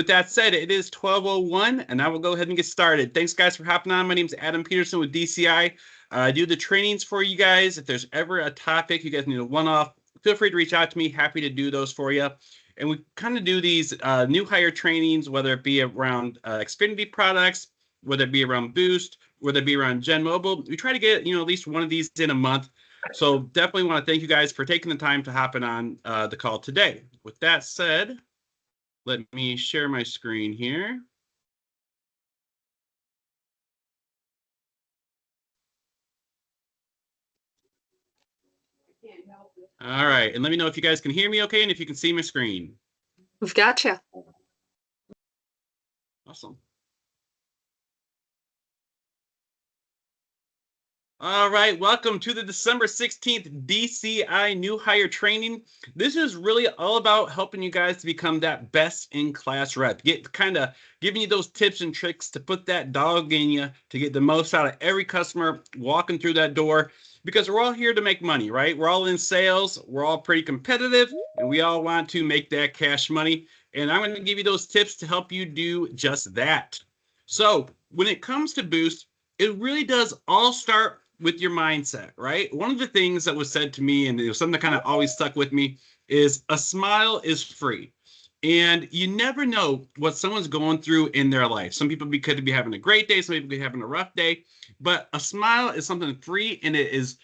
with that said, it is 12:01, and I will go ahead and get started. Thanks, guys, for hopping on. My name is Adam Peterson with DCI. I do the trainings for you guys. If there's ever a topic you guys need a one-off, feel free to reach out to me. Happy to do those for you. And we kind of do these new hire trainings, whether it be around Xfinity products, whether it be around Boost, whether it be around Gen Mobile. We try to get at least one of these in a month. So definitely want to thank you guys for taking the time to hop in on the call today. With that said, let me share my screen here. All right, and let me know if you guys can hear me okay and if you can see my screen. We've got you. Awesome. All right, welcome to the December 16th DCI New Hire Training. This is really all about helping you guys to become that best-in-class rep. Kind of giving you those tips and tricks to put that dog in you to get the most out of every customer walking through that door, because we're all here to make money, right? We're all in sales. We're all pretty competitive, and we all want to make that cash money. And I'm going to give you those tips to help you do just that. So when it comes to Boost, it really does all start with your mindset, right? One of the things that was said to me, and it was something that kind of always stuck with me, is a smile is free. And you never know what someone's going through in their life. Some people could be having a great day, some people could be having a rough day, but a smile is something free, and it is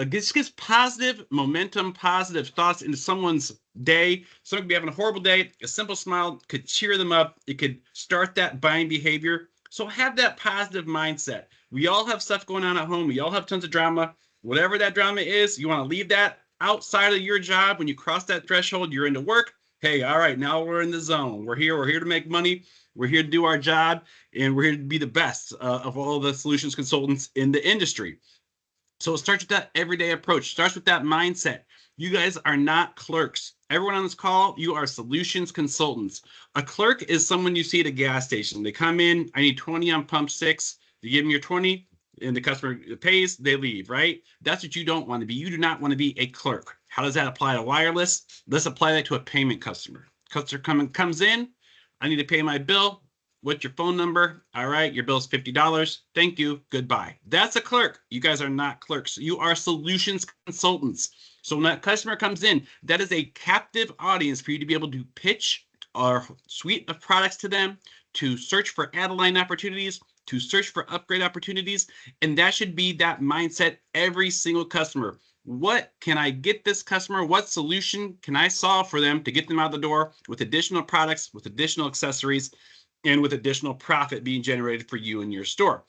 just gets positive momentum, positive thoughts into someone's day. Someone could be having a horrible day. A simple smile could cheer them up. It could start that buying behavior. So have that positive mindset. We all have stuff going on at home. We all have tons of drama. Whatever that drama is, you want to leave that outside of your job. When you cross that threshold, you're into work. Hey, all right, now we're in the zone. We're here to make money. We're here to do our job, and we're here to be the best of all the solutions consultants in the industry. So it starts with that everyday approach. It starts with that mindset. You guys are not clerks. Everyone on this call, you are solutions consultants. A clerk is someone you see at a gas station. They come in, I need 20 on pump 6. You give them your 20, and the customer pays, they leave, right? That's what you don't want to be. You do not want to be a clerk. How does that apply to wireless? Let's apply that to a payment customer. Customer comes in, I need to pay my bill. What's your phone number? All right, your bill's $50. Thank you, goodbye. That's a clerk. You guys are not clerks. You are solutions consultants. So when that customer comes in, that is a captive audience for you to be able to pitch our suite of products to them, to search for add-a-line opportunities, to search for upgrade opportunities, and that should be that mindset every single customer. What can I get this customer? What solution can I solve for them to get them out the door with additional products, with additional accessories, and with additional profit being generated for you in your store?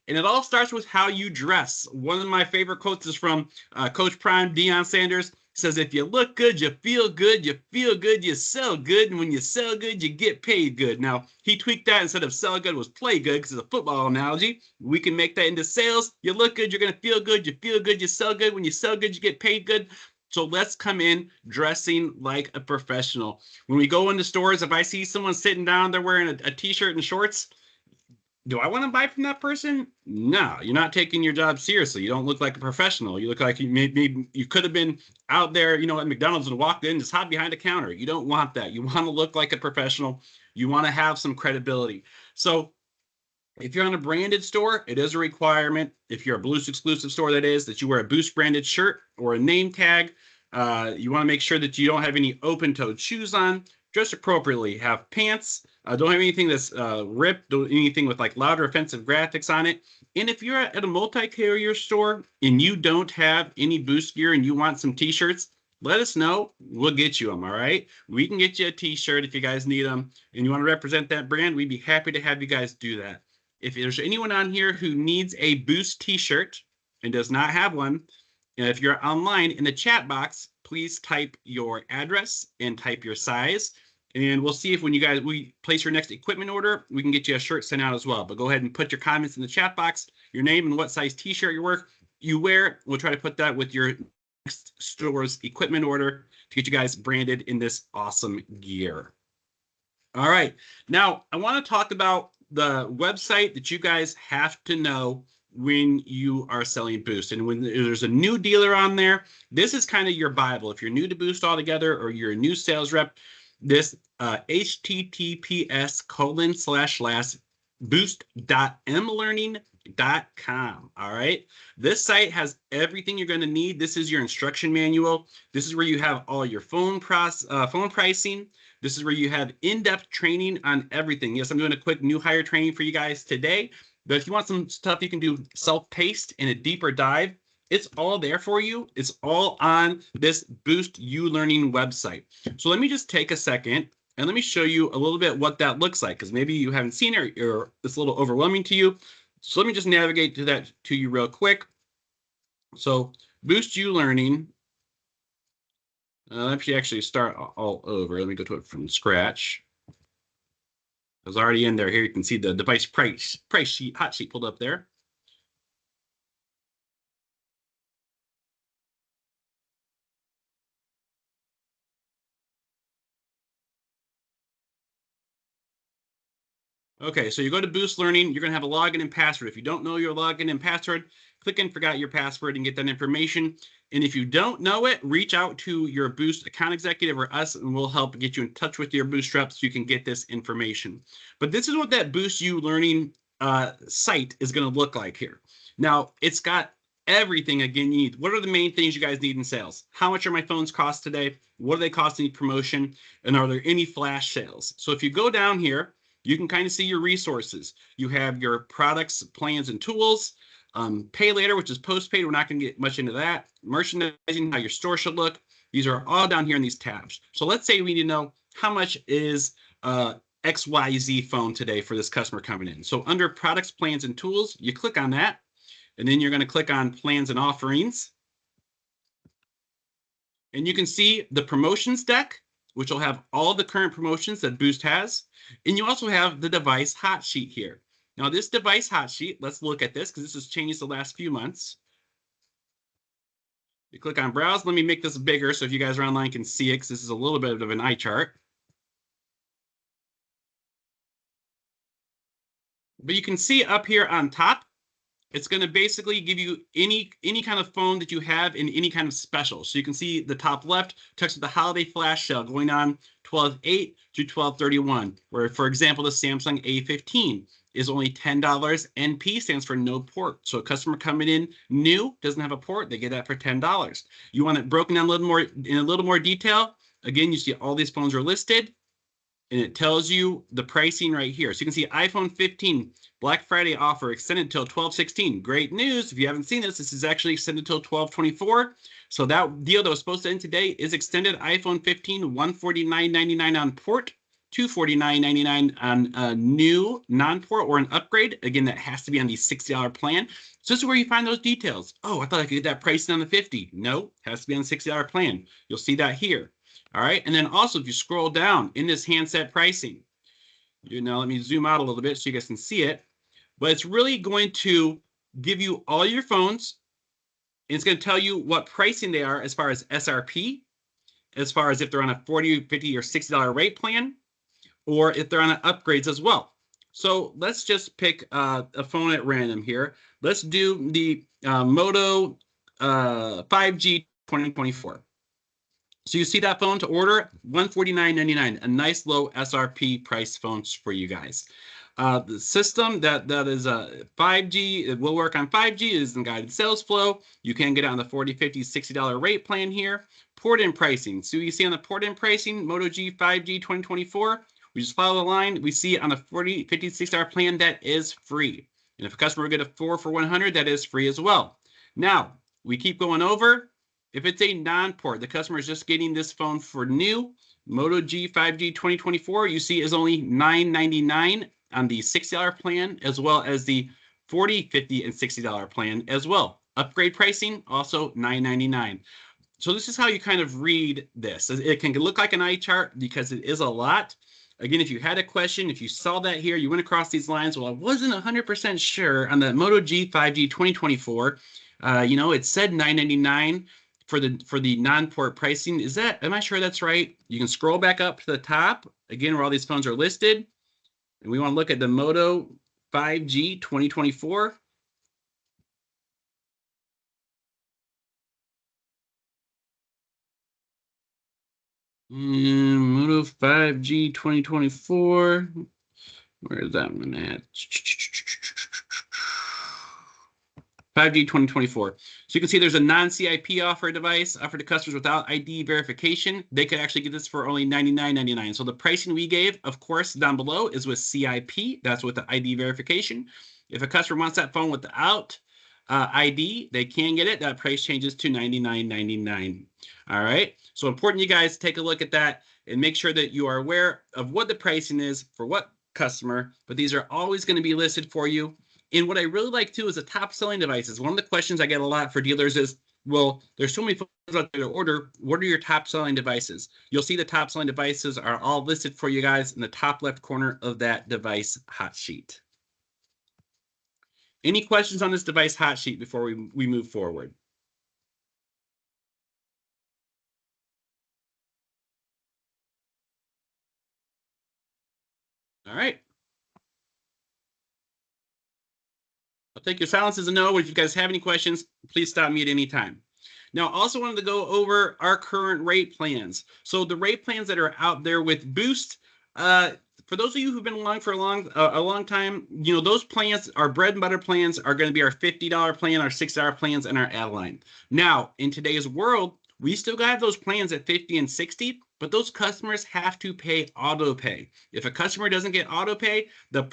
And it all starts with how you dress. One of my favorite quotes is from Coach Prime, Deion Sanders. He says, if you look good, you feel good, you sell good, and when you sell good, you get paid good. Now, he tweaked that. Instead of sell good was play good, because it's a football analogy. We can make that into sales. You look good, you're going to feel good, you sell good. When you sell good, you get paid good. So let's come in dressing like a professional. When we go into stores, if I see someone sitting down, they're wearing a t-shirt and shorts, do I want to buy from that person? No, you're not taking your job seriously. You don't look like a professional. You look like maybe you could have been out there, at McDonald's and walked in, just hide behind a counter. You don't want that. You want to look like a professional. You want to have some credibility. So if you're on a branded store, it is a requirement. If you're a Boost exclusive store, that you wear a Boost branded shirt or a name tag. You want to make sure that you don't have any open-toed shoes on. Dress appropriately. Have pants. Don't have anything that's ripped. Don't anything with like loud or offensive graphics on it. And if you're at a multi-carrier store and you don't have any Boost gear and you want some t-shirts, let us know. We'll get you them, all right? We can get you a t-shirt if you guys need them and you want to represent that brand. We'd be happy to have you guys do that. If there's anyone on here who needs a Boost t-shirt and does not have one, and if you're online in the chat box, please type your address and type your size. And we'll see if when we place your next equipment order, we can get you a shirt sent out as well. But go ahead and put your comments in the chat box, your name and what size t-shirt you wear. We'll try to put that with your next store's equipment order to get you guys branded in this awesome gear. All right. Now, I want to talk about the website that you guys have to know when you are selling Boost. And when there's a new dealer on there, this is kind of your Bible. If you're new to Boost altogether or you're a new sales rep, this https://boost.mlearning.com. All right. This site has everything you're going to need. This is your instruction manual. This is where you have all your phone pricing. This is where you have in-depth training on everything. Yes, I'm doing a quick new hire training for you guys today. But if you want some stuff you can do self-paced in a deeper dive, it's all there for you. It's all on this Boost U Learning website. So let me just take a second and let me show you a little bit what that looks like, because maybe you haven't seen it or it's a little overwhelming to you. So let me just navigate to that to you real quick. So Boost U Learning. Let me actually start all over. Let me go to it from scratch. I was already in there. Here you can see the device price sheet, hot sheet pulled up there. Okay, so you go to Boost Learning, you're going to have a login and password. If you don't know your login and password, click and forgot your password and get that information. And if you don't know it, reach out to your Boost account executive or us, and we'll help get you in touch with your Boost rep so you can get this information. But this is what that Boost U Learning site is going to look like here. Now, it's got everything again you need. What are the main things you guys need in sales? How much are my phones cost today? What do they cost in promotion? And are there any flash sales? So if you go down here, you can kind of see your resources. You have your products, plans, and tools. Pay later, which is postpaid. We're not going to get much into that. Merchandising, how your store should look. These are all down here in these tabs. So let's say we need to know how much is XYZ phone today for this customer coming in. So under products, plans, and tools, you click on that. And then you're going to click on plans and offerings. And you can see the promotions deck, which will have all the current promotions that Boost has. And you also have the device hot sheet here. Now this device hot sheet, let's look at this because this has changed the last few months. You click on browse. Let me make this bigger so if you guys are online can see it, because this is a little bit of an eye chart. But you can see up here on top, it's going to basically give you any kind of phone that you have in any kind of special. So you can see the top left talks about the holiday flash sale going on 12/8 to 12/31, where, for example, the Samsung A15 is only $10. NP stands for no port. So a customer coming in new, doesn't have a port, they get that for $10. You want it broken down a little more in a little more detail. Again, you see all these phones are listed, and it tells you the pricing right here. So you can see iPhone 15 Black Friday offer extended till 12/16. Great news. If you haven't seen this, this is actually extended till 12/24. So that deal that was supposed to end today is extended. iPhone 15, $149.99 on port, $249.99 on a new non-port or an upgrade. Again, that has to be on the $60 plan. So this is where you find those details. Oh, I thought I could get that pricing on the 50. No, it has to be on the $60 plan. You'll see that here. All right. And then also, if you scroll down in this handset pricing, let me zoom out a little bit so you guys can see it. But it's really going to give you all your phones. And it's going to tell you what pricing they are as far as SRP, as far as if they're on a $40, $50, or $60 rate plan, or if they're on upgrades as well. So let's just pick a phone at random here. Let's do the Moto 5G 2024. So you see that phone to order, $149.99, a nice low SRP price phone for you guys. The system that is 5G, it will work on 5G, is in guided sales flow. You can get it on the $40, $50, $60 rate plan here. Port-in pricing. So you see on the port-in pricing, Moto G 5G 2024, we just follow the line. We see on the $40, $50, $60 plan, that is free. And if a customer will get a 4 for $100, that is free as well. Now, we keep going over. If it's a non-port, the customer is just getting this phone for new, Moto G 5G 2024, you see is only $999 on the $60 plan, as well as the $40, $50, and $60 plan as well. Upgrade pricing, also $999. So this is how you kind of read this. It can look like an eye chart because it is a lot. Again, if you had a question, if you saw that here, you went across these lines, well, I wasn't 100% sure on the Moto G 5G 2024. It said $999 for the non-port pricing. Am I sure that's right? You can scroll back up to the top, again, where all these phones are listed. And we want to look at the Moto 5G 2024. Moto 5G 2024. Where's that one at? 5G 2024. So you can see there's a non-CIP offer device offered to customers without ID verification. They could actually get this for only $99.99. So the pricing we gave, of course, down below is with CIP. That's with the ID verification. If a customer wants that phone without ID, they can get it. That price changes to $99.99. All right. So important you guys take a look at that and make sure that you are aware of what the pricing is for what customer, but these are always going to be listed for you. And what I really like too is the top selling devices. One of the questions I get a lot for dealers is, well, there's so many phones out there to order. What are your top selling devices? You'll see the top selling devices are all listed for you guys in the top left corner of that device hot sheet. Any questions on this device hot sheet before we move forward? All right. I'll take your silence as a no. If you guys have any questions, please stop me at any time. Now, also wanted to go over our current rate plans. So the rate plans that are out there with Boost, for those of you who've been along for a long time, you know, those plans, our bread and butter plans are going to be our $50 plan, our $60 plans, and our add-line. Now, in today's world, we still got those plans at 50 and 60, but those customers have to pay auto pay. If a customer doesn't get auto pay, the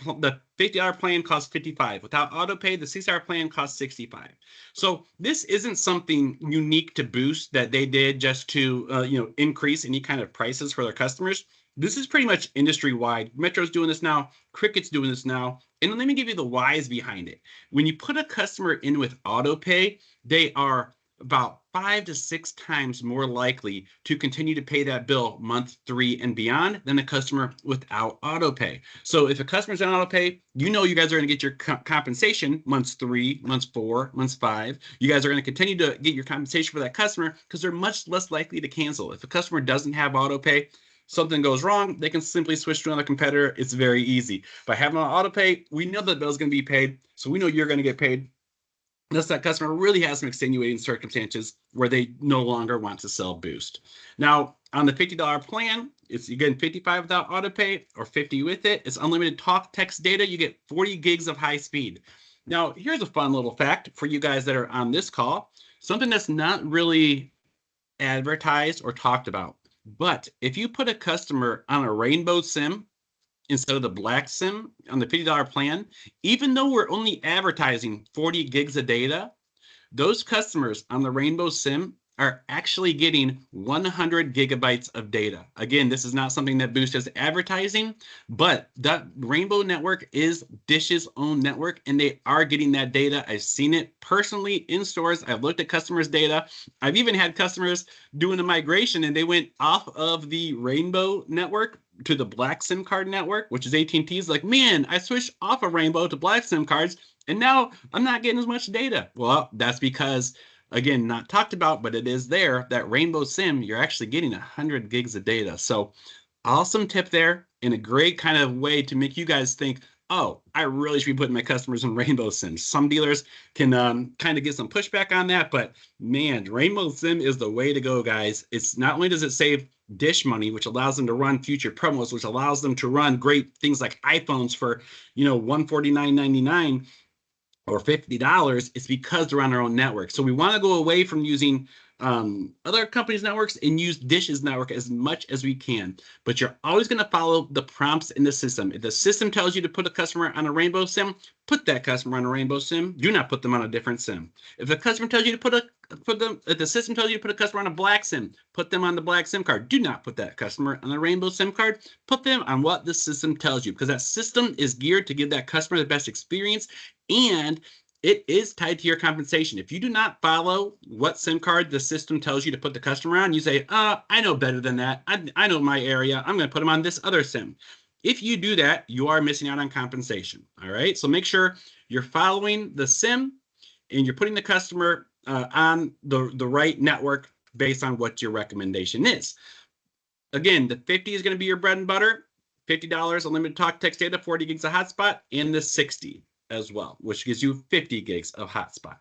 $50 plan costs 55. Without auto pay, the $60 plan costs 65. So this isn't something unique to Boost that they did just to increase any kind of prices for their customers. This is pretty much industry wide. Metro's doing this now. Cricket's doing this now. And let me give you the whys behind it. When you put a customer in with auto pay, they are about 5 to 6 times more likely to continue to pay that bill month 3 and beyond than a customer without auto pay. So if a customer's on auto pay, you know you guys are going to get your compensation months 3, months 4, months 5. You guys are going to continue to get your compensation for that customer because they're much less likely to cancel. If a customer doesn't have auto pay, something goes wrong, they can simply switch to another competitor. It's very easy. By having auto pay, we know the bill is going to be paid, so we know you're going to get paid. Unless that customer really has some extenuating circumstances where they no longer want to sell Boost. Now, on the $50 plan, it's again 55 without auto pay or 50 with it. It's unlimited talk, text, data. You get 40 gigs of high speed. Now, here's a fun little fact for you guys that are on this call. Something that's not really advertised or talked about. But if you put a customer on a rainbow SIM instead of the black SIM on the $50 plan, even though we're only advertising 40 gigs of data, those customers on the Rainbow SIM are actually getting 100 gigabytes of data. Again, this is not something that Boost is advertising, but that Rainbow network is Dish's own network, and they are getting that data. I've seen it personally in stores. I've looked at customers' data. I've even had customers doing a migration, and they went off of the Rainbow network to the black SIM card network, which is AT&T's. Like, man, I switched off of Rainbow to black SIM cards, and now I'm not getting as much data. Well, that's because, again, not talked about, but it is there, that Rainbow SIM, you're actually getting 100 gigs of data. So awesome tip there, and a great kind of way to make you guys think, oh, I really should be putting my customers in Rainbow SIM. Some dealers can kind of get some pushback on that, but man, Rainbow SIM is the way to go, guys. It's not only does it save Dish money, which allows them to run future promos, which allows them to run great things like iPhones for, $149.99 or $50, it's because they're on their own network. So we want to go away from using other companies' networks and use Dish's network as much as we can. But you're always going to follow the prompts in the system. If the system tells you to put a customer on a Rainbow SIM, put that customer on a Rainbow SIM. Do not put them on a different SIM. If the customer tells you to if the system tells you to put a customer on a black SIM, put them on the black SIM card. Do not put that customer on the Rainbow SIM card. Put them on what the system tells you, because that system is geared to give that customer the best experience, and it is tied to your compensation. If you do not follow what SIM card the system tells you to put the customer on, you say, I know better than that. I know my area. I'm going to put them on this other SIM. If you do that, you are missing out on compensation. All right. So make sure you're following the SIM and you're putting the customer on the right network based on what your recommendation is. Again, the 50 is going to be your bread and butter. $50 unlimited talk, text, data, 40 gigs of hotspot, and the 60 as well, which gives you 50 gigs of hotspot.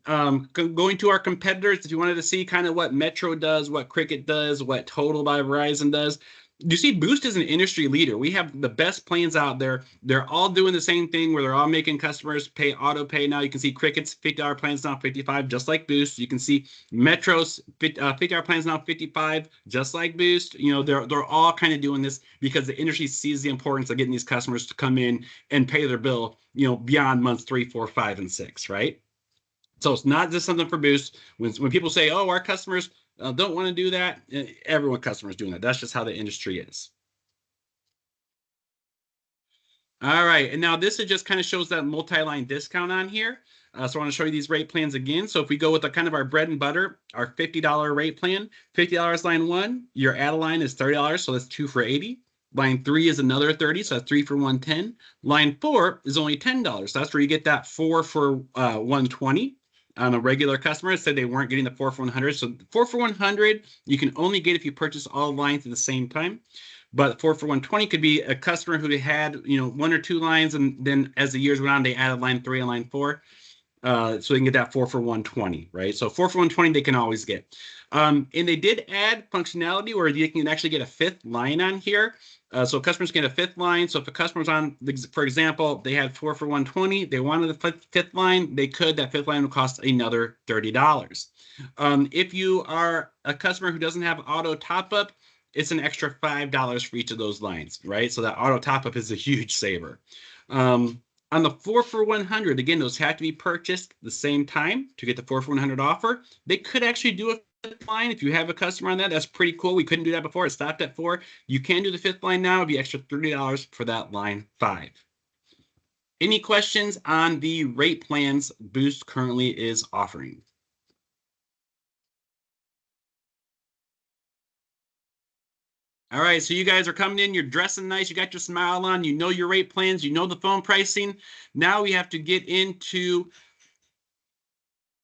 Going to our competitors, if you wanted to see kind of what Metro does, what Cricket does, what Total by Verizon does, you see Boost is an industry leader. We have the best plans out there. They're all doing the same thing where they're all making customers pay auto pay now. You can see Cricket's $50 plans now 55, just like Boost. You can see Metro's $50 plans now 55, just like Boost. You know, they're all kind of doing this because the industry sees the importance of getting these customers to come in and pay their bill, you know, beyond months 3, 4, 5, and 6, right? So it's not just something for Boost. When people say, "Oh, our customers don't want to do that," everyone customers doing that. That's just how the industry is. All right, and now this is just kind of shows that multi-line discount on here. So I want to show you these rate plans again. So if we go with the kind of our bread and butter, our $50 rate plan, $50 line 1, your add a line is $30, so that's 2 for 80. Line 3 is another 30, so that's 3 for 110. Line 4 is only $10. So that's where you get that 4 for 120. On a regular customer, said they weren't getting the 4 for 100. So 4 for 100, you can only get if you purchase all lines at the same time. But 4 for 120 could be a customer who had, you know, 1 or 2 lines, and then as the years went on, they added line 3 and line 4. So they can get that 4 for 120, right? So 4 for 120 they can always get. And they did add functionality where you can actually get a 5th line on here. So customers get a 5th line. So if a customer's on, for example, they had 4 for 120, they wanted the 5th line, they could. That 5th line would cost another $30. If you are a customer who doesn't have auto top up, it's an extra $5 for each of those lines, right? So that auto top up is a huge saver. On the 4 for 100, again, those have to be purchased the same time to get the 4 for 100 offer. They could actually do a 5th line. If you have a customer on that, that's pretty cool. We couldn't do that before. It stopped at 4. You can do the 5th line now. It'd be extra $30 for that line 5. Any questions on the rate plans Boost currently is offering? All right, so you guys are coming in, you're dressing nice, you got your smile on, you know your rate plans, you know the phone pricing. Now we have to get into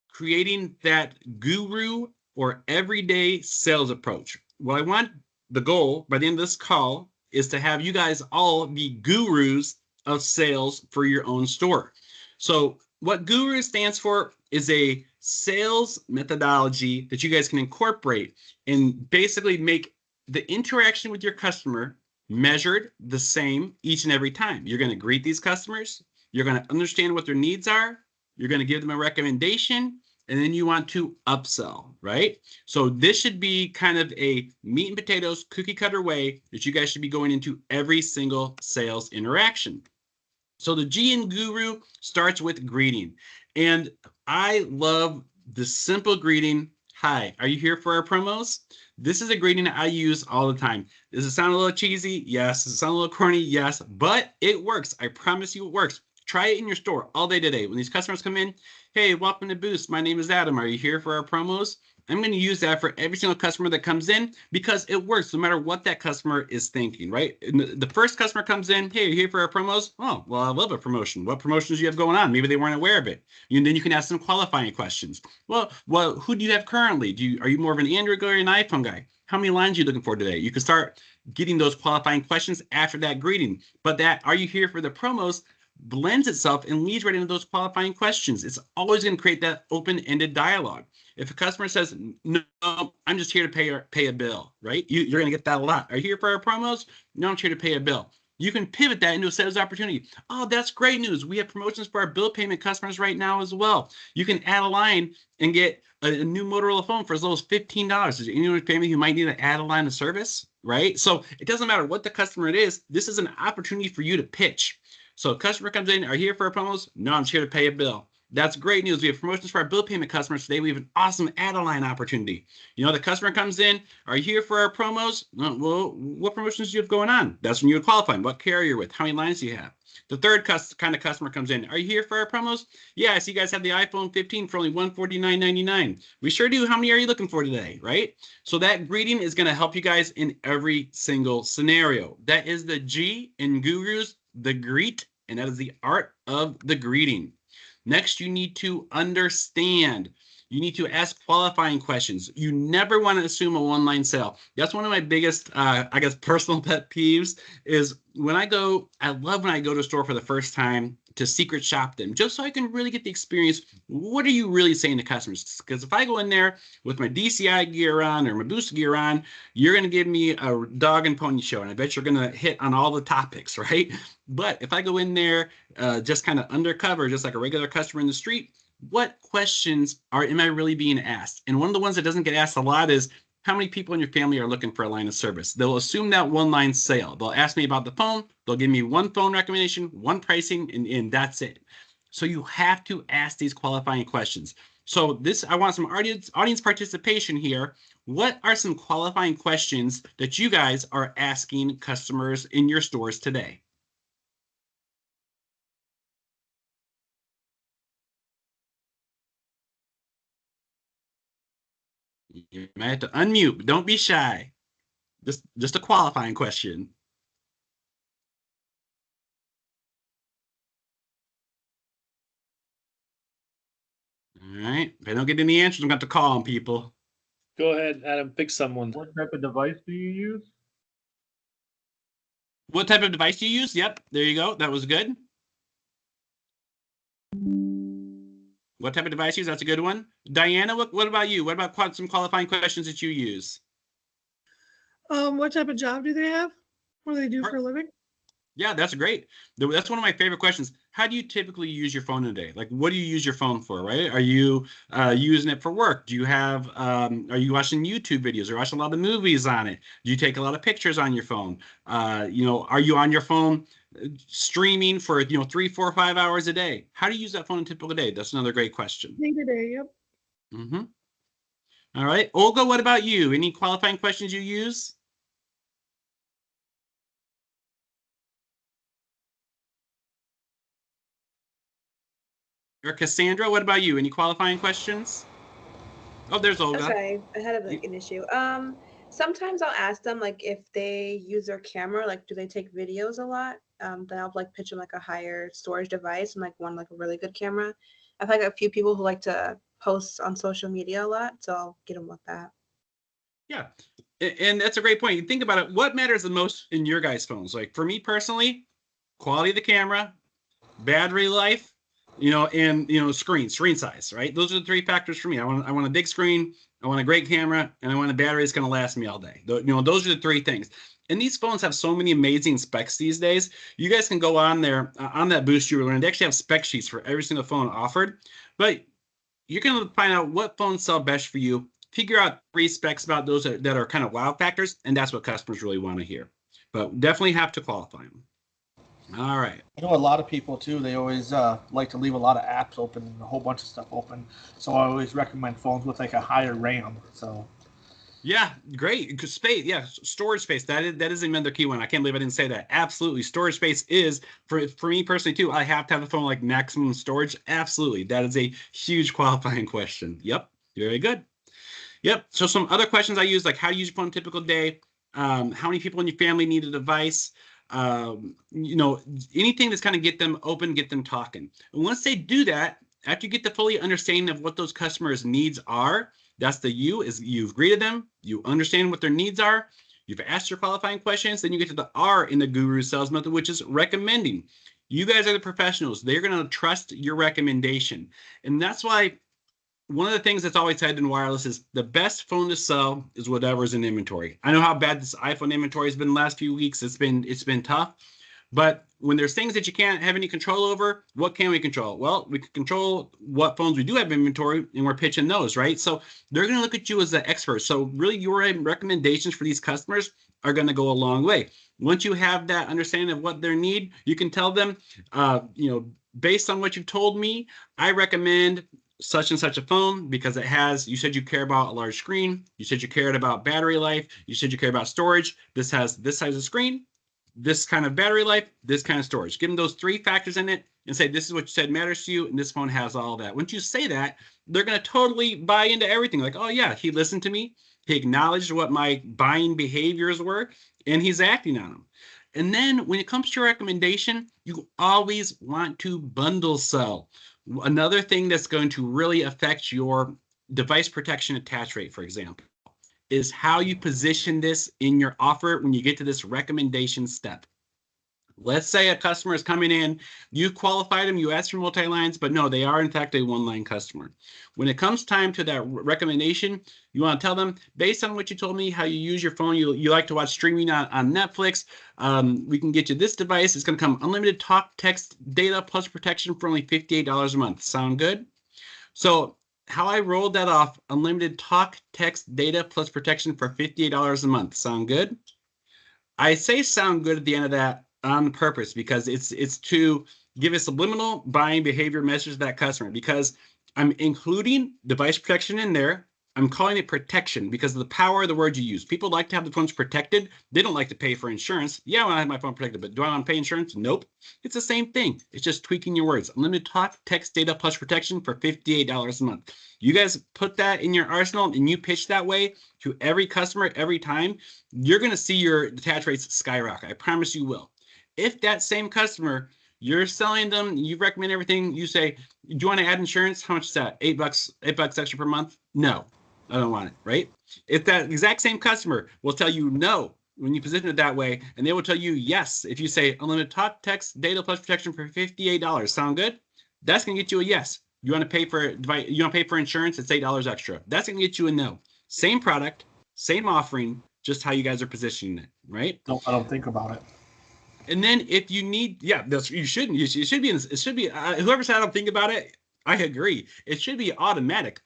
creating that guru or everyday sales approach. What I want, the goal by the end of this call is to have you guys all be gurus of sales for your own store. So what guru stands for is a sales methodology that you guys can incorporate and basically make the interaction with your customer measured the same each and every time. You're going to greet these customers. You're going to understand what their needs are. You're going to give them a recommendation, and then you want to upsell, right? So this should be kind of a meat and potatoes cookie cutter way that you guys should be going into every single sales interaction. So the G in Guru starts with greeting. And I love the simple greeting. Hi, are you here for our promos? This is a greeting I use all the time. Does it sound a little cheesy? Yes. Does it sound a little corny? Yes. But it works. I promise you it works. Try it in your store all day today. When these customers come in, hey, welcome to Boost. My name is Adam. Are you here for our promos? I'm going to use that for every single customer that comes in because it works no matter what that customer is thinking, right? And the first customer comes in, hey, are you here for our promos? Oh, well, I love a promotion. What promotions do you have going on? Maybe they weren't aware of it. And then you can ask them qualifying questions. Well, who do you have currently? Are you more of an Android guy or an iPhone guy? How many lines are you looking for today? You can start getting those qualifying questions after that greeting. But that, are you here for the promos, blends itself and leads right into those qualifying questions. It's always going to create that open-ended dialogue. If a customer says, no, I'm just here to pay a bill, right? You're going to get that a lot. Are you here for our promos? No, I'm here to pay a bill. You can pivot that into a sales opportunity. Oh, that's great news. We have promotions for our bill payment customers right now as well. You can add a line and get a new Motorola phone for as low as $15. Is there anyone family who might need to add a line of service, right? So it doesn't matter what the customer it is. This is an opportunity for you to pitch. So a customer comes in, are you here for our promos? No, I'm just here to pay a bill. That's great news. We have promotions for our bill payment customers today. We have an awesome add-a-line opportunity. You know, the customer comes in, are you here for our promos? Well, what promotions do you have going on? That's when you would qualify. What carrier you're with? How many lines do you have? The third kind of customer comes in. Are you here for our promos? Yeah, I see you guys have the iPhone 15 for only $149.99. We sure do. How many are you looking for today, right? So that greeting is going to help you guys in every single scenario. That is the G in Gurus, the greet, and that is the art of the greeting. Next, you need to understand. You need to ask qualifying questions. You never want to assume a one-line sale. That's one of my biggest, I guess, personal pet peeves is when I love when I go to a store for the first time to secret shop them, just so I can really get the experience. What are you really saying to customers? Because if I go in there with my DCI gear on or my boost gear on, you're going to give me a dog and pony show, and I bet you're going to hit on all the topics, right? But if I go in there just kind of undercover, just like a regular customer in the street, what questions am I really being asked? And one of the ones that doesn't get asked a lot is, how many people in your family are looking for a line of service? They'll assume that one line sale. They'll ask me about the phone. They'll give me one phone recommendation, one pricing, and that's it. So you have to ask these qualifying questions. So I want some audience participation here. What are some qualifying questions that you guys are asking customers in your stores today? You might have to unmute, but don't be shy. Just a qualifying question. All right. If I don't get any answers, I'm going to have to call on people. Go ahead, Adam. Pick someone. What type of device do you use? What type of device do you use? Yep. There you go. That was good. What type of device you use? That's a good one. Diana, what about you? What about some qualifying questions that you use? What type of job do they have? What do they do for a living? Yeah, that's great. That's one of my favorite questions. How do you typically use your phone today? Like, what do you use your phone for, right? Are you using it for work? Do you have, are you watching YouTube videos or watching a lot of movies on it? Do you take a lot of pictures on your phone? Are you on your phone streaming for, 3, 4, 5 hours a day? How do you use that phone in a typical day? That's another great question. Day to day, yep. Mm-hmm. All right. Olga, what about you? Any qualifying questions you use? Or Cassandra, what about you? Any qualifying questions? Oh, there's Olga. Okay, I had an issue. Sometimes I'll ask them like if they use their camera, like do they take videos a lot? Then I'll like pitch them like a higher storage device and like one like a really good camera. I've had a few people who like to post on social media a lot, so I'll get them with that. Yeah, and that's a great point. You think about it. What matters the most in your guys' phones? Like for me personally, quality of the camera, battery life, and screen size, right? Those are the 3 factors for me. I want a big screen, I want a great camera, and I want a battery that's going to last me all day. Those are the 3 things. And these phones have so many amazing specs these days. You guys can go on there on that boost you were learning. They actually have spec sheets for every single phone offered, but you're going to find out what phones sell best for you. Figure out 3 specs about those that are kind of wow factors, and that's what customers really want to hear. But definitely have to qualify them. All right. I know a lot of people too, they always like to leave a lot of apps open and a whole bunch of stuff open. So I always recommend phones with like a higher RAM. So yeah, great. Space, yeah, storage space. That is another key one. I can't believe I didn't say that. Absolutely. Storage space is for me personally too. I have to have a phone like maximum storage. Absolutely. That is a huge qualifying question. Yep. Very good. Yep. So some other questions I use, like how to use your phone a typical day, how many people in your family need a device, anything that's kind of get them open, get them talking. And once they do that, after you get the fully understanding of what those customers' needs are, that's the you've greeted them, you understand what their needs are, you've asked your qualifying questions, then you get to the R in the guru sales method, which is recommending. You guys are the professionals. They're going to trust your recommendation. And that's why one of the things that's always said in wireless is the best phone to sell is whatever's in inventory. I know how bad this iPhone inventory has been the last few weeks. It's been tough. But when there's things that you can't have any control over, what can we control? Well, we can control what phones we do have inventory, and we're pitching those, right? So they're going to look at you as the expert. So really your recommendations for these customers are going to go a long way. Once you have that understanding of what they need, you can tell them, based on what you've told me, I recommend such and such a phone because you said you care about a large screen. You said you cared about battery life. You said you care about storage. This has this size of screen, this kind of battery life, this kind of storage. Give them those 3 factors in it and say, this is what you said matters to you. And this phone has all that. Once you say that, they're going to totally buy into everything. Like, oh yeah, he listened to me. He acknowledged what my buying behaviors were, and he's acting on them. And then when it comes to your recommendation, you always want to bundle sell. Another thing that's going to really affect your device protection attach rate, for example, is how you position this in your offer when you get to this recommendation step. Let's say a customer is coming in, you qualified them, you asked for multi-lines, but no, they are in fact a one-line customer. When it comes time to that recommendation, you want to tell them, based on what you told me, how you use your phone, you like to watch streaming on Netflix, we can get you this device. It's going to come unlimited talk, text, data, plus protection for only $58 a month. Sound good? So how I rolled that off, unlimited talk, text, data, plus protection for $58 a month. Sound good? I say sound good at the end of that on purpose because it's to give a subliminal buying behavior message to that customer, because I'm including device protection in there. I'm calling it protection because of the power of the words you use. People like to have the phones protected. They don't like to pay for insurance. Yeah, I want to have my phone protected, but do I want to pay insurance? Nope. It's the same thing. It's just tweaking your words. Unlimited talk, text, data, plus protection for $58 a month. You guys put that in your arsenal and you pitch that way to every customer every time, you're going to see your attach rates skyrocket. I promise you will. If that same customer, you're selling them, you recommend everything, you say, do you want to add insurance? How much is that? $8 extra per month? No. I don't want it, right? If that exact same customer will tell you no when you position it that way, and they will tell you yes if you say unlimited talk, text, data plus protection for $58. Sound good? That's gonna get you a yes. You want to pay for insurance? It's $8 extra. That's gonna get you a no. Same product, same offering, just how you guys are positioning it, right? I don't think about it. And then if you need, you shouldn't. It should be. Whoever said I don't think about it, I agree. It should be automatic.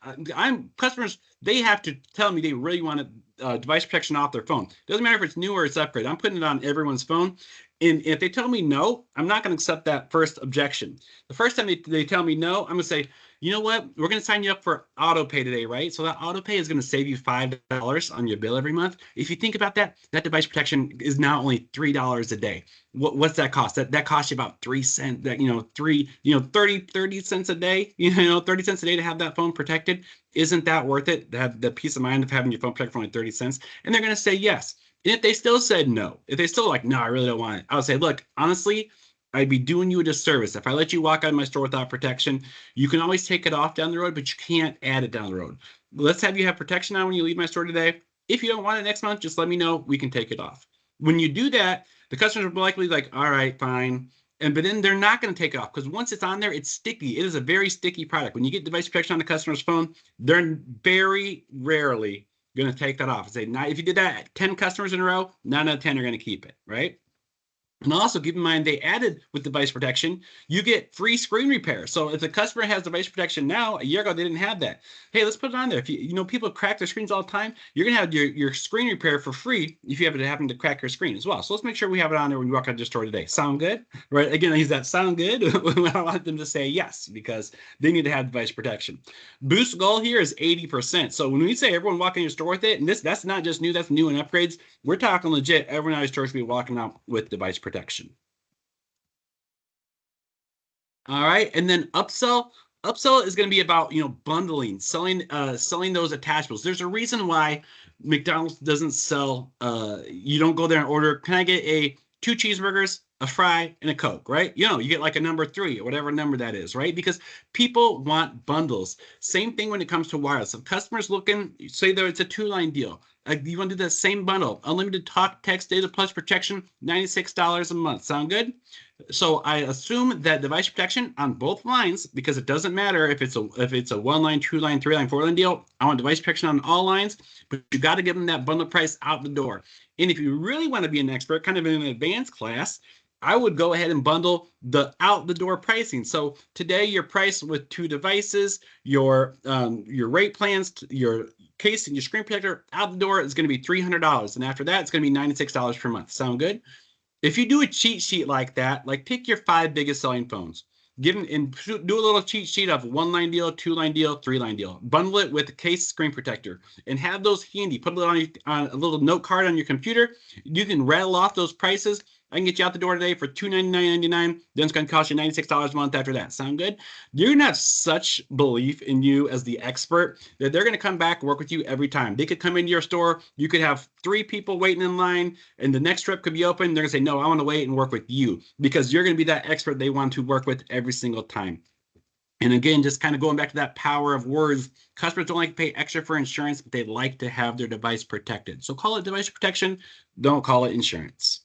Customers, they have to tell me they really want device protection off their phone. Doesn't matter if it's new or it's upgrade. I'm putting it on everyone's phone. And if they tell me no, I'm not going to accept that first objection. The first time they tell me no, I'm going to say, you know what? We're going to sign you up for auto pay today, right? So that auto pay is going to save you $5 on your bill every month. If you think about that, that device protection is now only $3 a day. What's that cost? That costs you about 3 cents. 30 cents a day. 30 cents a day to have that phone protected. Isn't that worth it? To have the peace of mind of having your phone protected for only 30 cents? And they're going to say yes. And if they still said no, if they still like, no, I really don't want it, I would say, look, honestly, I'd be doing you a disservice. If I let you walk out of my store without protection, you can always take it off down the road, but you can't add it down the road. Let's have you have protection on when you leave my store today. If you don't want it next month, just let me know. We can take it off. When you do that, the customers are likely like, all right, fine. But then they're not going to take it off because once it's on there, it's sticky. It is a very sticky product. When you get device protection on the customer's phone, they're very rarely going to take that off and say, now, if you did that at 10 customers in a row, 9 out of 10 are going to keep it, right? And also keep in mind, they added with device protection, you get free screen repair. So if the customer has device protection now, a year ago, they didn't have that. Hey, let's put it on there. If people crack their screens all the time, you're going to have your screen repair for free if you happen to crack your screen as well. So let's make sure we have it on there when you walk out of the store today. Sound good? Right? Again, I use that sound good. I want them to say yes because they need to have device protection. Boost goal here is 80%. So when we say everyone walk in your store with it, and that's not just new, that's new and upgrades. We're talking legit. Everyone in our store should be walking out with device protection. All right, and then upsell is going to be about bundling, selling those attachments. There's a reason why McDonald's doesn't sell. You don't go there and order, can I get 2 cheeseburgers, a fry, and a Coke, right? You get like a number 3 or whatever number that is, right? Because people want bundles. Same thing when it comes to wireless. If customers looking, say that it's a 2-line deal, you want to do the same bundle, unlimited talk, text, data plus protection, $96 a month. Sound good? So I assume that device protection on both lines, because it doesn't matter if it's a 1-line, 2-line, 3-line, 4-line deal. I want device protection on all lines, but you got to give them that bundle price out the door. And if you really want to be an expert, kind of in an advanced class, I would go ahead and bundle the out the door pricing. So today your price with 2 devices, your rate plans, your case and your screen protector out the door is going to be $300. And after that, it's going to be $96 per month. Sound good? If you do a cheat sheet like that, like pick your 5 biggest selling phones, do a little cheat sheet of 1-line deal, 2-line deal, 3-line deal, bundle it with a case screen protector and have those handy. Put it on a little note card on your computer. You can rattle off those prices. I can get you out the door today for $299.99. Then it's going to cost you $96 a month after that. Sound good? You're going to have such belief in you as the expert that they're going to come back and work with you every time. They could come into your store. You could have 3 people waiting in line, and the next trip could be open. They're going to say, no, I want to wait and work with you because you're going to be that expert they want to work with every single time. And again, just kind of going back to that power of words, customers don't like to pay extra for insurance, but they like to have their device protected. So call it device protection. Don't call it insurance.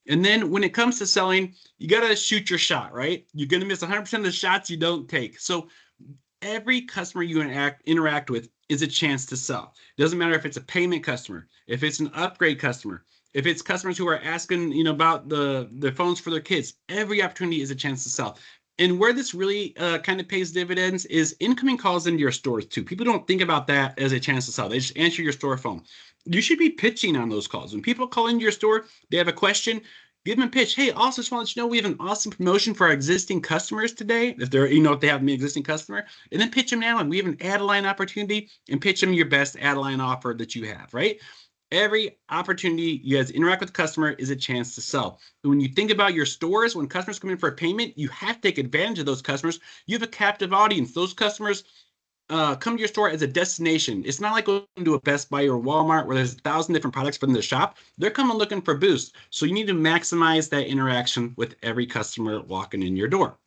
And then when it comes to selling, you got to shoot your shot, right? You're going to miss 100% of the shots you don't take. So every customer you interact with is a chance to sell. It doesn't matter if it's a payment customer, if it's an upgrade customer, if it's customers who are asking, about the phones for their kids. Every opportunity is a chance to sell. And where this really kind of pays dividends is incoming calls into your stores too. People don't think about that as a chance to sell. They just answer your store phone. You should be pitching on those calls. When people call into your store, they have a question, give them a pitch. Hey, also just want to let you know we have an awesome promotion for our existing customers today. If they're, if they have an existing customer, and then pitch them an add-on. We have an add-a-line opportunity, and pitch them your best add-a-line offer that you have, right? Every opportunity you guys interact with the customer is a chance to sell. And when you think about your stores, when customers come in for a payment, you have to take advantage of those customers. You have a captive audience. Those customers come to your store as a destination. It's not like going to a Best Buy or Walmart where there's 1,000 different products for them to shop. They're coming looking for boosts. So you need to maximize that interaction with every customer walking in your door.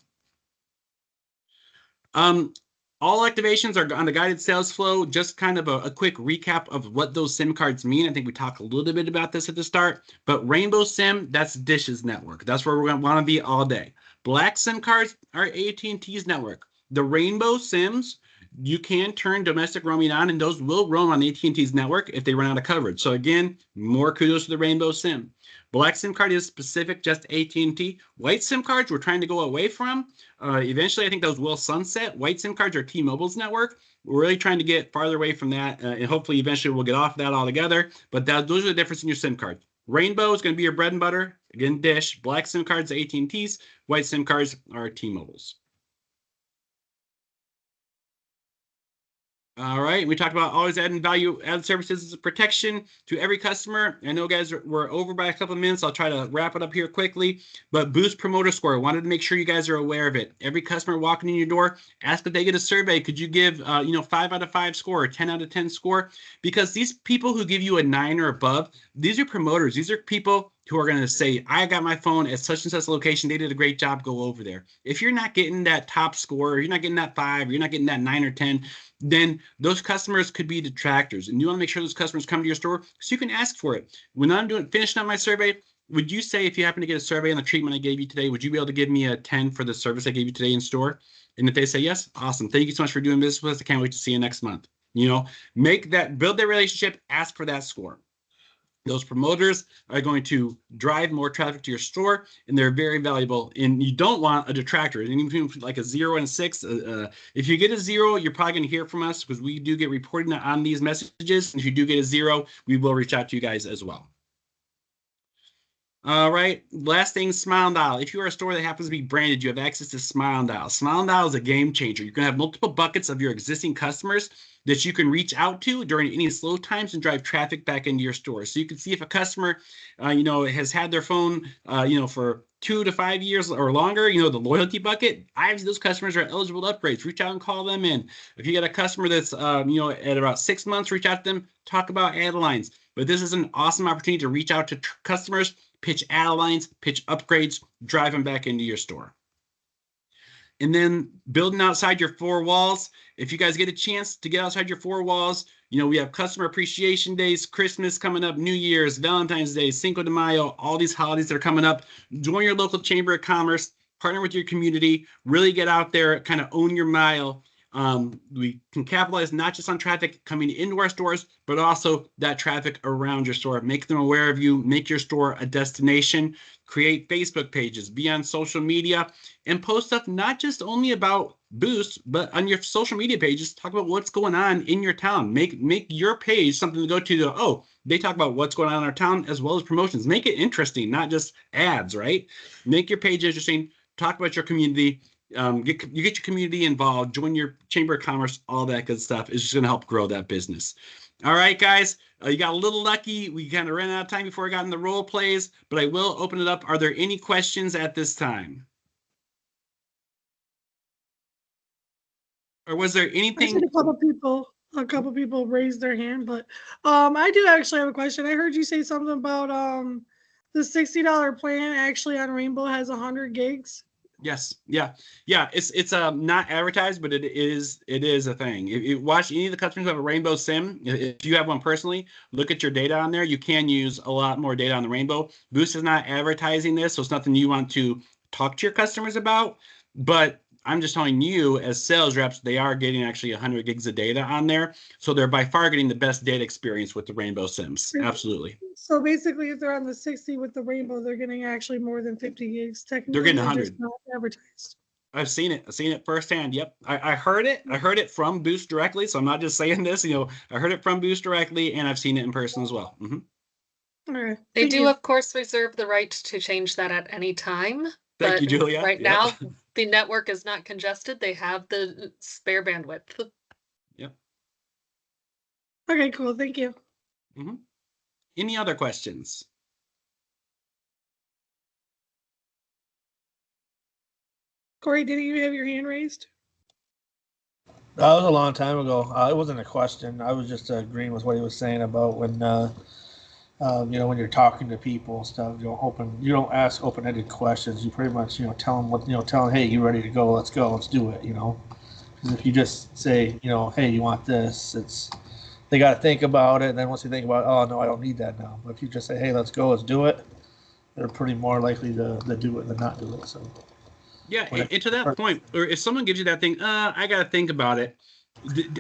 All activations are on the guided sales flow. Just kind of a quick recap of what those SIM cards mean. I think we talked a little bit about this at the start, but Rainbow SIM, that's Dish's network. That's where we're going to want to be all day. Black SIM cards are AT&T's network. The Rainbow SIMs, you can turn domestic roaming on, and those will roam on AT&T's network if they run out of coverage. So again, more kudos to the Rainbow SIM. Black SIM card is specific just AT&T. White SIM cards we're trying to go away from. Eventually, I think those will sunset. White SIM cards are T-Mobile's network. We're really trying to get farther away from that, and hopefully eventually we'll get off that altogether. But those are the difference in your SIM card. Rainbow is going to be your bread and butter. Again, Dish. Black SIM cards are AT&T's. White SIM cards are T-Mobile's. All right, we talked about always adding value-added services as a protection to every customer. I know, guys, we're over by a couple of minutes. I'll try to wrap it up here quickly. But Boost Promoter Score, I wanted to make sure you guys are aware of it. Every customer walking in your door, ask if they get a survey. Could you give, 5 out of 5 score or 10 out of 10 score? Because these people who give you a 9 or above, these are promoters. These are people who are going to say, I got my phone at such and such location. They did a great job. Go over there. If you're not getting that top score, or you're not getting that 5, or you're not getting that 9 or 10, then those customers could be detractors. And you want to make sure those customers come to your store so you can ask for it. When I'm finishing up my survey, would you say, if you happen to get a survey on the treatment I gave you today, would you be able to give me a 10 for the service I gave you today in store? And if they say yes, awesome. Thank you so much for doing business with us. I can't wait to see you next month. Build that relationship, ask for that score. Those promoters are going to drive more traffic to your store, and they're very valuable. And you don't want a detractor. Anything like a 0 and a 6. If you get a 0, you're probably going to hear from us, because we do get reporting on these messages. And if you do get a 0, we will reach out to you guys as well. All right. Last thing, Smile Dial. If you are a store that happens to be branded, you have access to Smile Dial. Smile Dial is a game changer. You're going to have multiple buckets of your existing customers that you can reach out to during any slow times and drive traffic back into your store. So you can see if a customer, has had their phone, for 2 to 5 years or longer, the loyalty bucket. Obviously, those customers are eligible to upgrades. Reach out and call them in. If you got a customer that's, at about 6 months, reach out to them, talk about add-lines. But this is an awesome opportunity to reach out to customers, pitch add-lines, pitch upgrades, drive them back into your store. And then building outside your 4 walls. If you guys get a chance to get outside your 4 walls, we have customer appreciation days, Christmas coming up, New Year's, Valentine's Day, Cinco de Mayo, all these holidays that are coming up. Join your local chamber of commerce, partner with your community, really get out there, kind of own your mile. We can capitalize not just on traffic coming into our stores, but also that traffic around your store. Make them aware of you, make your store a destination, create Facebook pages, be on social media, and post stuff not just only about Boost, but on your social media pages, talk about what's going on in your town. Make your page something to go to. They talk about what's going on in our town as well as promotions. Make it interesting, not just ads, right? Make your page interesting. Talk about your community. Get your community involved, join your chamber of commerce, all that good stuff is just going to help grow that business. All right, guys, you got a little lucky. We kind of ran out of time before I got in the role plays, but I will open it up. Are there any questions at this time? Or was there anything? I see a couple people raised their hand, but I do actually have a question. I heard you say something about the $60 plan actually on Rainbow has 100 gigs. Yes. Yeah. Yeah. It's not advertised, but it is a thing. If you watch any of the customers who have a Rainbow SIM, if you have one personally, look at your data on there. You can use a lot more data on the Rainbow. Boost is not advertising this, so it's nothing you want to talk to your customers about. But I'm just telling you, as sales reps, they are getting actually 100 gigs of data on there, so they're by far getting the best data experience with the Rainbow SIMs. Absolutely. So basically, if they're on the 60 with the Rainbow, they're getting actually more than 50 gigs They're technically. getting They're just 100. not advertised. I've seen it. I've seen it firsthand. Yep. I heard it. I heard it from Boost directly. So I'm not just saying this, I heard it from Boost directly and I've seen it in person as well. All right. They Thank do, you. of course, reserve the right to change that at any time. Thank But you, Julia. right Yep. now, the network is not congested. They have the spare bandwidth. Yep. Okay, cool. Thank you. Any other questions? Corey, didn't you have your hand raised? That was a long time ago. It wasn't a question. I was just agreeing with what he was saying about when, when you're talking to people and stuff, you don't ask open-ended questions. You pretty much, tell them hey, you ready to go? Let's go. Let's do it. Because if you just say, hey, you want this? They got to think about it. And then once they think about it, oh no, I don't need that now. But if you just say, hey, let's go, let's do it, they're pretty more likely to do it than not do it. So. Yeah, and to that point, or if someone gives you that thing, I got to think about it.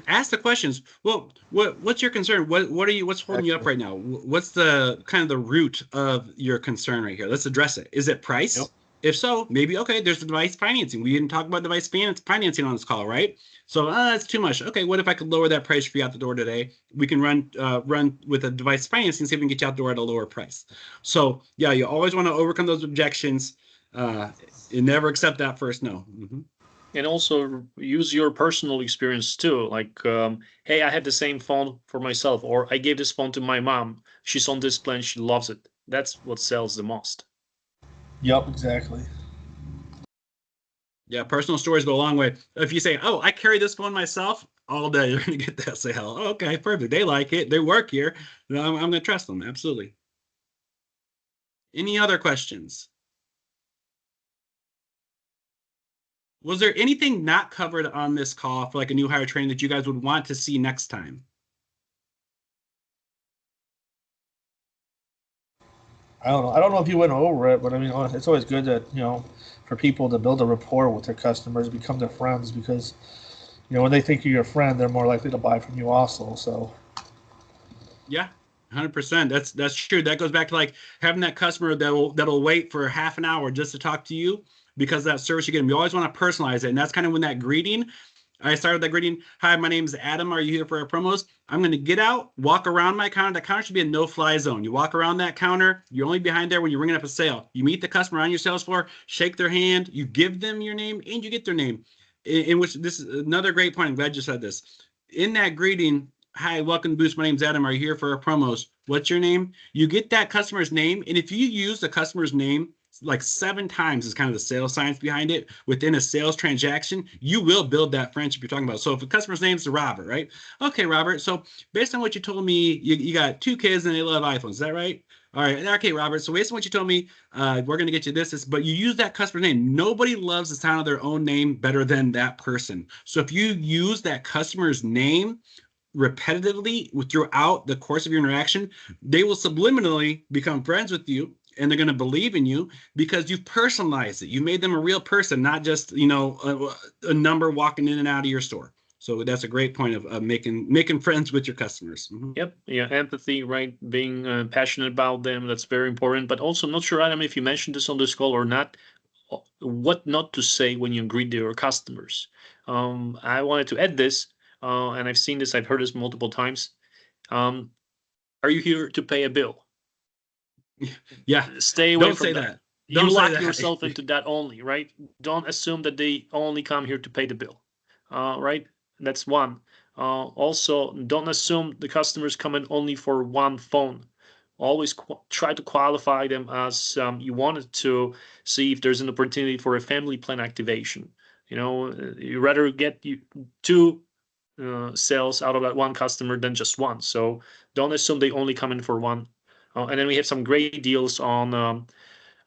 Ask the questions. Well, what's your concern? What's holding you up right now? What's the kind of the root of your concern right here? Let's address it. Is it price? Yep. If so, maybe okay. There's the device financing. We didn't talk about device financing on this call, right? So that's too much. Okay, what if I could lower that price for you out the door today? We can run with a device financing, see if we can get you out the door at a lower price. So yeah, you always want to overcome those objections. You never accept that first no. And also use your personal experience too. Like, hey, I had the same phone for myself, or I gave this phone to my mom. She's on this plan. She loves it. That's what sells the most. Yep, exactly. Yeah, personal stories go a long way. If you say, oh, I carry this phone myself all day, you're going to get that sale. Oh, okay, perfect. They like it. They work here. I'm going to trust them. Absolutely. Any other questions? Was there anything not covered on this call for like a new hire training that you guys would want to see next time? I don't know. I don't know if you went over it, but I mean, it's always good to, for people to build a rapport with their customers, become their friends, because, when they think you're your friend, they're more likely to buy from you also. So. Yeah, 100%. That's true. That goes back to like having that customer that'll wait for half an hour just to talk to you because of that service you get them. You always want to personalize it, and that's kind of when that greeting. I started that greeting. Hi, my name is Adam. Are you here for our promos? I'm going to get out, walk around my counter. That counter should be a no-fly zone. You walk around that counter. You're only behind there when you're ringing up a sale. You meet the customer on your sales floor, shake their hand, you give them your name, and you get their name. In which this is another great point. I'm glad you said this. In that greeting, hi, welcome to Boost. My name's Adam. Are you here for our promos? What's your name? You get that customer's name, and if you use the customer's name like 7 times is kind of the sales science behind it within a sales transaction, you will build that friendship you're talking about. So if the customer's name is Robert, right? Okay, Robert. So based on what you told me, you got 2 kids and they love iPhones. Is that right? All right. Okay, Robert. So based on what you told me, we're going to get you this, but you use that customer's name. Nobody loves the sound of their own name better than that person. So if you use that customer's name repetitively throughout the course of your interaction, they will subliminally become friends with you, and they're going to believe in you because you've personalized it. You made them a real person, not just a number walking in and out of your store. So that's a great point of making friends with your customers. Yep. Yeah. Empathy, right? Being passionate about them. That's very important. But also, I'm not sure, Adam, if you mentioned this on this call or not, what not to say when you greet your customers. I wanted to add this, and I've seen this, I've heard this multiple times. Are you here to pay a bill? Yeah. Stay away Don't from say that. Don't you say lock that. yourself into that only, right? Don't assume that they only come here to pay the bill, right? That's one. Also, don't assume the customers come in only for one phone. Always try to qualify them as you wanted to see if there's an opportunity for a family plan activation. You rather get 2 sales out of that one customer than just one. So don't assume they only come in for one. And then we have some great deals on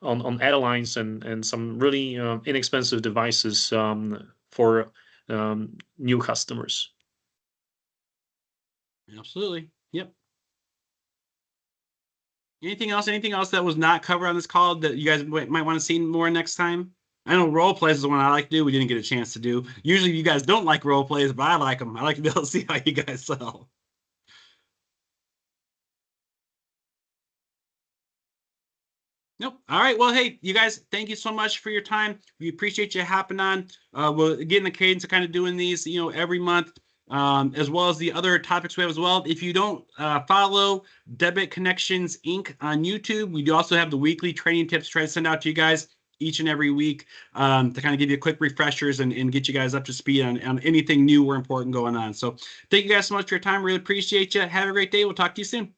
on add-lines and some really inexpensive devices for new customers. Absolutely. Yep. Anything else? Anything else that was not covered on this call that you guys might want to see more next time? I know role plays is the one I like to do. We didn't get a chance to do. Usually you guys don't like role plays, but I like them. I like to be able to see how you guys sell. Nope. All right. Well, hey, you guys, thank you so much for your time. We appreciate you hopping on. We'll get in the cadence of kind of doing these, every month, as well as the other topics we have as well. If you don't follow Debit Connections Inc. on YouTube, we do also have the weekly training tips try to send out to you guys each and every week to kind of give you quick refreshers and get you guys up to speed on anything new or important going on. So thank you guys so much for your time. Really appreciate you. Have a great day. We'll talk to you soon.